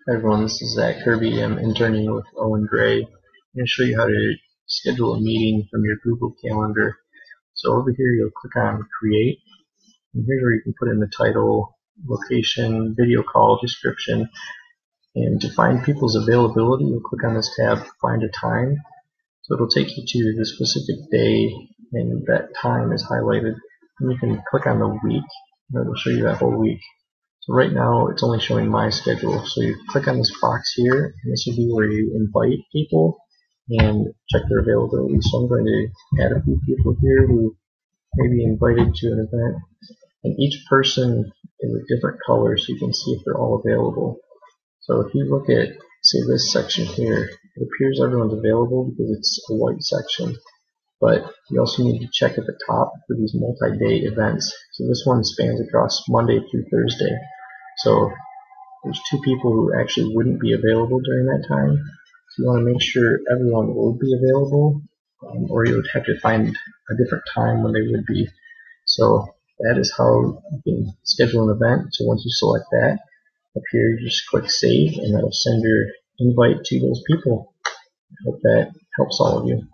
Hi everyone, this is Zach Kirby. I'm interning with Owen Gray. I'm going to show you how to schedule a meeting from your Google Calendar. So over here you'll click on Create, and here's where you can put in the title, location, video call, description, and to find people's availability you'll click on this tab, Find a Time. So it'll take you to the specific day, and that time is highlighted. And you can click on the week, and it'll show you that whole week. So right now it's only showing my schedule. So you click on this box here, and this will be where you invite people and check their availability. So I'm going to add a few people here who may be invited to an event. And each person is a different color so you can see if they're all available. So if you look at, say, this section here, it appears everyone's available because it's a white section. But you also need to check at the top for these multi-day events. So this one spans across Monday through Thursday. So there's two people who actually wouldn't be available during that time. So you want to make sure everyone will be available, or you would have to find a different time when they would be. So that is how you can schedule an event. So once you select that, up here you just click Save, and that'll send your invite to those people. I hope that helps all of you.